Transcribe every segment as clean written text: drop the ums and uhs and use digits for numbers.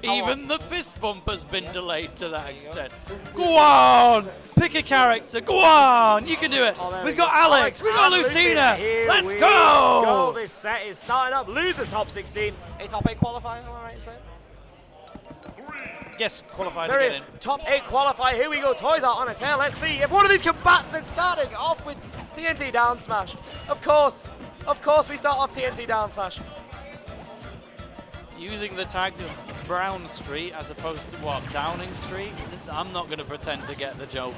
Even the fist bump has been delayed to that extent. Go on! Pick a character. Go on! You can do it. We've got Alex. We've got Lucina. Let's go! This set is starting up. Losers top 16. A top 8 qualifier, am I right in saying? Yes, qualified to get in. Top 8 qualifier. Here we go. Toys are on a tail. Let's see if one of these combatants is starting off with TNT down smash. Of course, we start off TNT down smash. Using the tag Brown Street as opposed to what, Downing Street? I'm not going to pretend to get the joke.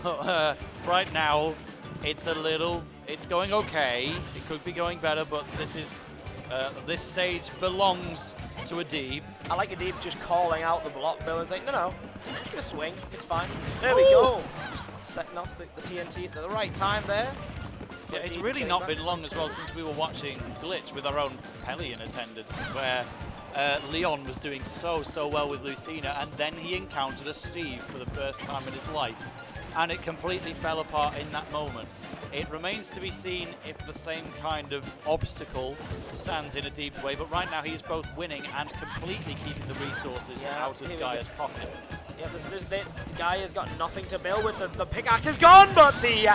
But right now, it's going okay. It could be going better, but this stage belongs to Adib. I like Adib just calling out the block bill and saying, no, it's going to swing. It's fine. There we go. Just setting off the TNT at the right time there. Yeah, it's really not been long as well since we were watching Glitch with our own Pelly in attendance, where Leon was doing so well with Lucina, and then he encountered a Steve for the first time in his life, and it completely fell apart in that moment. It remains to be seen if the same kind of obstacle stands in Adib's way, but right now he's both winning and completely keeping the resources out of Gaia's pocket. Yeah, this bit, Gaia's got nothing to build with. The pickaxe is gone, but the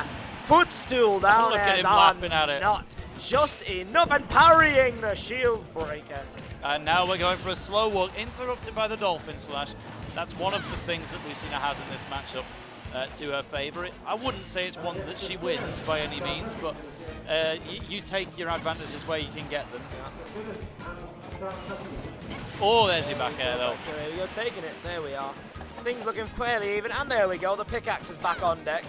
footstool down there is not just enough, and parrying the shield breaker. And now we're going for a slow walk, interrupted by the Dolphin Slash. That's one of the things that Lucina has in this matchup to her favour. I wouldn't say it's one that she wins by any means, but you take your advantages where you can get them. Oh, there's your back air though. There we go, taking it. There we are. Things looking fairly even, and there we go. The pickaxe is back on deck.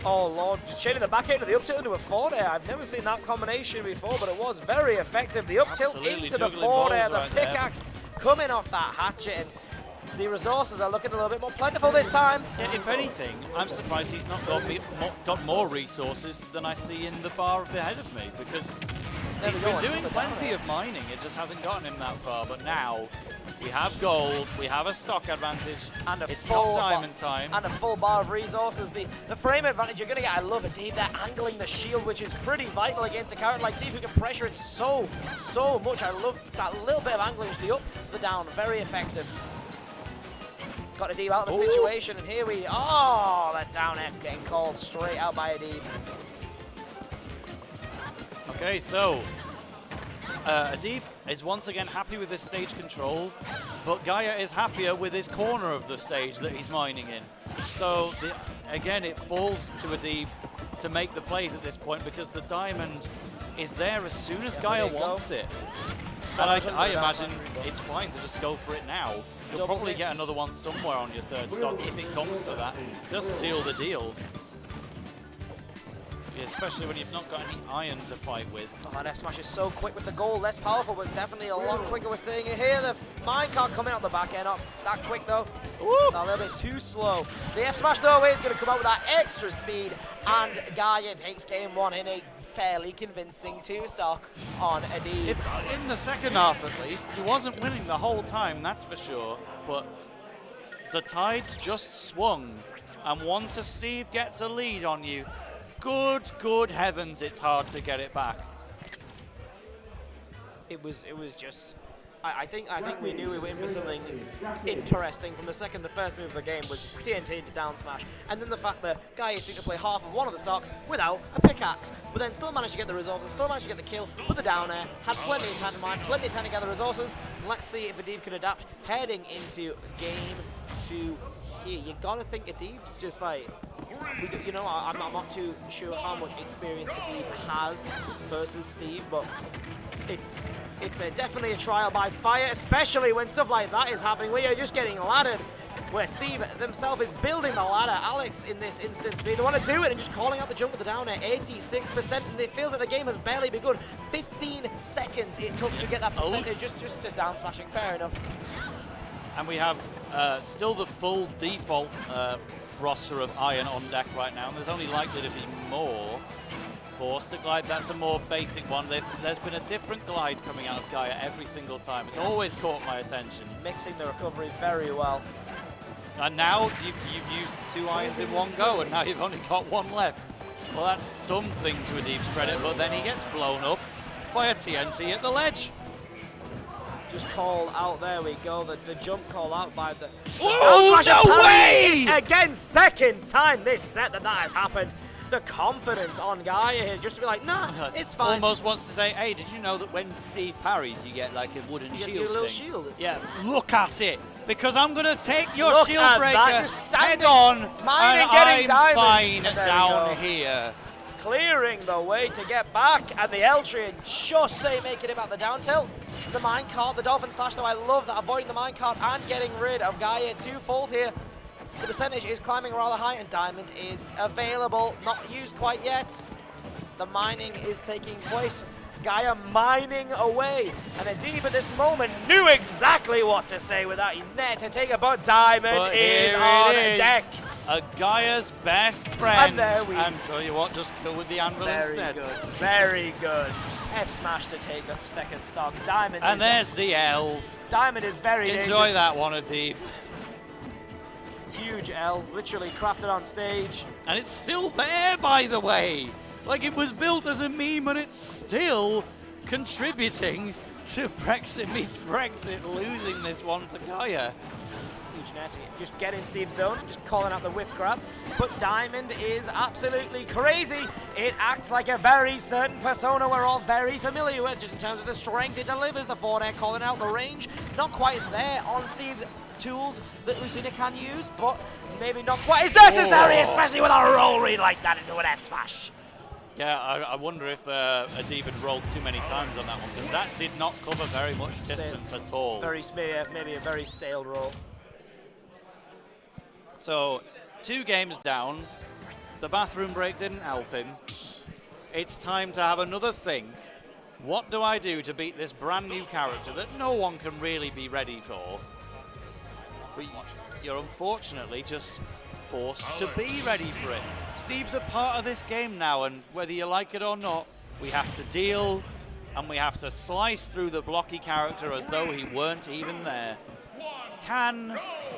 Oh lord, just chaining the back end of the up tilt into a forward air. I've never seen that combination before, but it was very effective. The up tilt into the forward air, the pickaxe coming off that hatchet, and the resources are looking a little bit more plentiful this time. Yeah, if anything, I'm surprised he's not got more resources than I see in the bar ahead of me, because he's been doing plenty of mining. It just hasn't gotten him that far, but now we have gold, we have a stock advantage, and it's not diamond time. And a full bar of resources. The frame advantage you're going to get, I love it, Dave. They're angling the shield, which is pretty vital against a character like Steve, who can pressure it so much. I love that little bit of angling, the up, the down, very effective. Got Adib out of the situation, and here we are. That down air getting called straight out by Adib. Okay, so Adib is once again happy with his stage control, but Gaia is happier with his corner of the stage that he's mining in. So again, it falls to Adib to make the plays at this point, because the diamond is there as soon as Gaia wants it. And I imagine it's fine to just go for it now. You'll probably get another one somewhere on your third stock if it comes to that. Just seal the deal. Yeah, especially when you've not got any iron to fight with. Oh, and F-Smash is so quick with the goal, less powerful, but definitely a lot quicker. We're seeing it here. The minecart coming out the back end, not that quick though. Ooh, a little bit too slow. The F-Smash though is going to come out with that extra speed, and Gaia takes game one in a fairly convincing 2-stock on Adib. In the second half at least, he wasn't winning the whole time, that's for sure, but the tides just swung, and once a Steve gets a lead on you, good heavens, it's hard to get it back. It was just, I think we knew we were in for something interesting from the second the first move of the game was TNT to down smash, and then the fact that Gaia seemed to play half of one of the stocks without a pickaxe, but then still managed to get the resources, still managed to get the kill with the down air, had plenty of time to mine, plenty of time to gather resources, and let's see if Adib can adapt heading into game 2 here. You gotta think Adib's just like, I'm not too sure how much experience Adib has versus Steve, but it's definitely a trial by fire, especially when stuff like that is happening, where you're just getting laddered, where Steve himself is building the ladder. Alex, in this instance, being the one to do it and just calling out the jump with the down air, 86%, and it feels like the game has barely begun. 15 seconds it took to get that percentage, just down smashing, fair enough. And we have still the full default roster of iron on deck right now, and there's only likely to be more. Forced to glide, that's a more basic one. There's been a different glide coming out of Gaia every single time. It's always caught my attention. Mixing the recovery very well. And now you've used 2 irons in one go, and now you've only got 1 left. Well, that's something to Adib's credit, but then he gets blown up by a TNT at the ledge. just called out. There we go. The jump call out by the. Oh, no way! Again, second time this set that has happened. The confidence on Gaia here, just to be like, nah, it's fine. Almost wants to say, hey, did you know that when Steve parries, you get like a wooden shield your little thing? shield. Yeah, look at it, because I'm going to take your Look shield at breaker that, just standing, head on, mine and and getting I'm diamond. fine There we down go. here. Clearing the way to get back, and the Eltrian just making it back the down tilt. The minecart, the Dolphin Slash, though I love that, avoiding the minecart and getting rid of Gaia twofold here. The percentage is climbing rather high, and Diamond is available, not used quite yet. The mining is taking place. Gaia mining away, and Adib at this moment knew exactly what to say with that net to take it, but Diamond But is here on it is, deck. a Gaia's best friend. And there we And tell you what, just kill with the anvil instead. Very good. F smash to take the second stock. Diamond And is there's the L. Diamond is very Enjoy dangerous. that one, Adib. Huge L, literally crafted on stage. And it's still there, by the way. Like, it was built as a meme, and it's still contributing to Brexit meets Brexit losing this one to Gaia. Huge net, just get in Steve's zone, just calling out the whip grab. But Diamond is absolutely crazy. It acts like a very certain persona we're all very familiar with, just in terms of the strength it delivers. The forward air calling out the range, not quite there on Steve's tools that Lucina can use, but maybe not quite as necessary, especially with a roll read like that into an F smash. Yeah, I wonder if Adib had rolled too many times on that one, because that did not cover very much distance at all. Maybe a very stale roll. So, 2 games down. The bathroom break didn't help him. It's time to have another think. What do I do to beat this brand new character that no one can really be ready for? But you're unfortunately just forced to be ready for it. Steve's a part of this game now, and whether you like it or not, we have to deal, and we have to slice through the blocky character as though he weren't even there. Can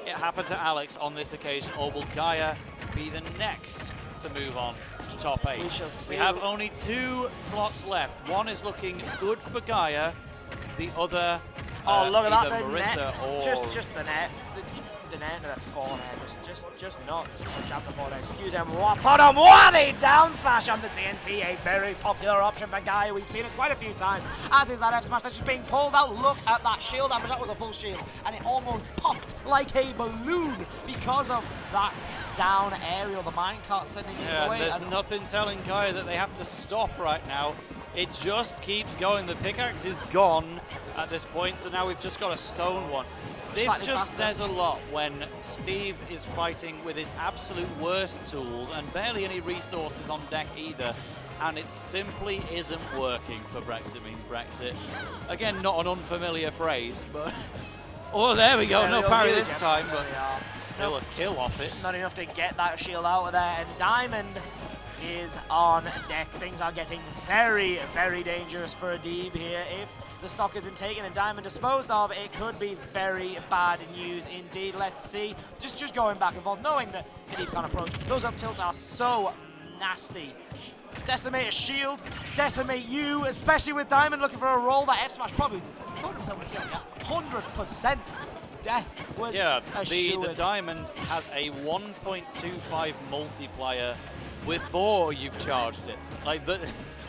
it happen to Alex on this occasion, or will Gaia be the next to move on to top 8? We shall see. We have only 2 slots left. One is looking good for Gaia, the other Oh, look at that, either the Marissa net. or Just the net. The net and the forward air, just nuts. Jab the forward air, excuse him. Bottom whammy down smash on the TNT, a very popular option for Gaia. We've seen it quite a few times, as is that F smash that's just being pulled out. Look at that shield damage, that was a full shield, and it almost popped like a balloon because of that down aerial. The minecart sending things away. There's nothing telling Gaia that they have to stop right now. It just keeps going. The pickaxe is gone at this point, so now we've just got a stone one. This Slightly just faster. says a lot when Steve is fighting with his absolute worst tools and barely any resources on deck either, and it simply isn't working for Brexit means Brexit. Again, not an unfamiliar phrase, but... Oh, there we go. There No we go, parry really this just- time, there but we are. still a kill off it. Not enough to get that shield out of there, and Diamond is on deck. Things are getting very, very dangerous for Adib here. If the stock isn't taken and Diamond disposed of, it could be very bad news indeed. Let's see. Just going back and forth, knowing that Adib can't approach. Those up tilts are so nasty. Decimate a shield, decimate you, especially with Diamond looking for a roll. That F smash probably 100% would have killed him. 100% death was Yeah, a the shoo-in. Diamond has a 1.25 multiplier before you've charged it. Like,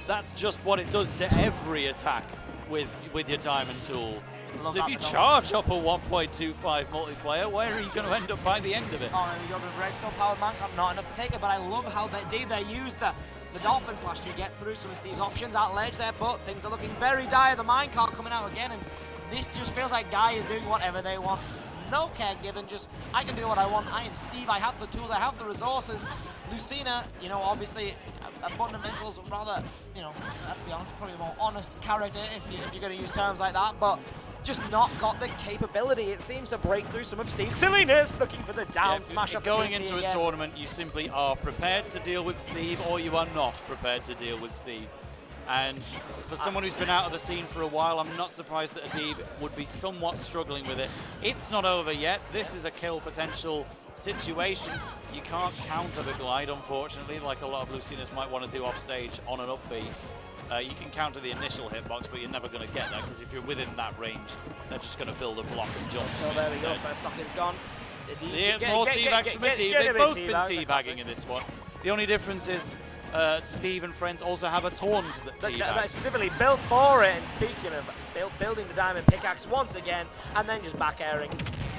that's just what it does to every attack with your Diamond tool. Love So if that you for charge up a 1.25 multiplier, where are you going to end up by the end of it? Oh, there we go, the redstone powered minecart, not enough to take it, but I love how they used the Dolphin Slash to get through some of Steve's options at ledge there, but things are looking very dire. The minecart coming out again, and this just feels like Gaia is doing whatever they want. No care given, just I can do what I want. I am Steve, I have the tools, I have the resources. Lucina, you know, obviously a fundamentals rather, you know, let's be honest, probably a more honest character if you're going to use terms like that, but just not got the capability. It seems to break through some of Steve's silliness, looking for the down smash up the Going TNT into again. a tournament, you simply are prepared to deal with Steve, or you are not prepared to deal with Steve. And for someone who's been out of the scene for a while, I'm not surprised that Adib would be somewhat struggling with it. It's not over yet. This is a kill potential situation. You can't counter the glide, unfortunately, like a lot of Lucinas might want to do off stage on an up B. You can counter the initial hitbox, but you're never going to get that, because if you're within that range, they're just going to build a block and jump. So there we go, first stock is gone. More teabags from Adib. They've both been teabagging teabagging in this one. The only difference is Steve and friends also have a taunt that teabags. That's specifically built for it, and speaking of building the diamond pickaxe once again, and then just back airing.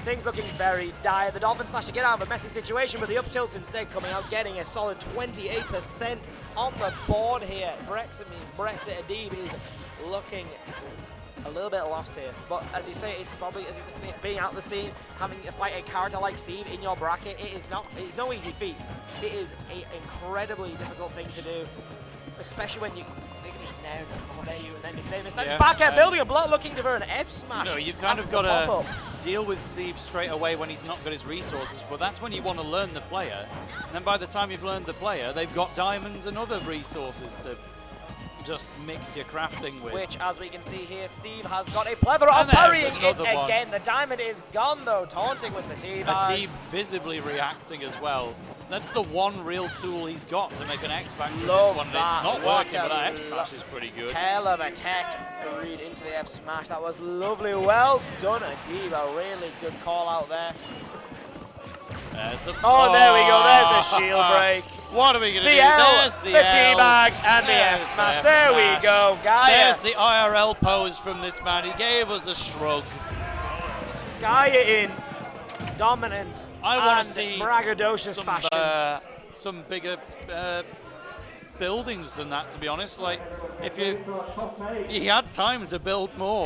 Things looking very dire. The Dolphin Slash to get out of a messy situation, but the up tilts instead coming out, getting a solid 28% on the board here. Brexit means Brexit. Adib is looking a little bit lost here, but as you say, it's probably, as you say, being out the scene, having to fight a character like Steve in your bracket, it's no easy feat. It is an incredibly difficult thing to do, especially when you can just nair you and then they miss. That's back air building a block, looking for an F smash. No, you've kind of got to deal with Steve straight away when he's not got his resources, but that's when you want to learn the player. And then by the time you've learned the player, they've got diamonds and other resources to just mix your crafting with. Which, as we can see here, Steve has got a plethora of parrying it again. The diamond is gone though, taunting with the teabag. Adib visibly reacting as well. That's the one real tool he's got to make an X Factor in this one. It's not working, but that F smash is pretty good. Hell of a tech read into the F smash. That was lovely. Well done, Adib. A really good call out there. Oh, there we go. There's the shield break. What are we going to do? There's the teabag and the F smash. There we go, Gaia. There's the IRL pose from this man. He gave us a shrug. Gaia in dominant I want to see braggadocious fashion. Some bigger buildings than that, to be honest. Like, if he had time to build more.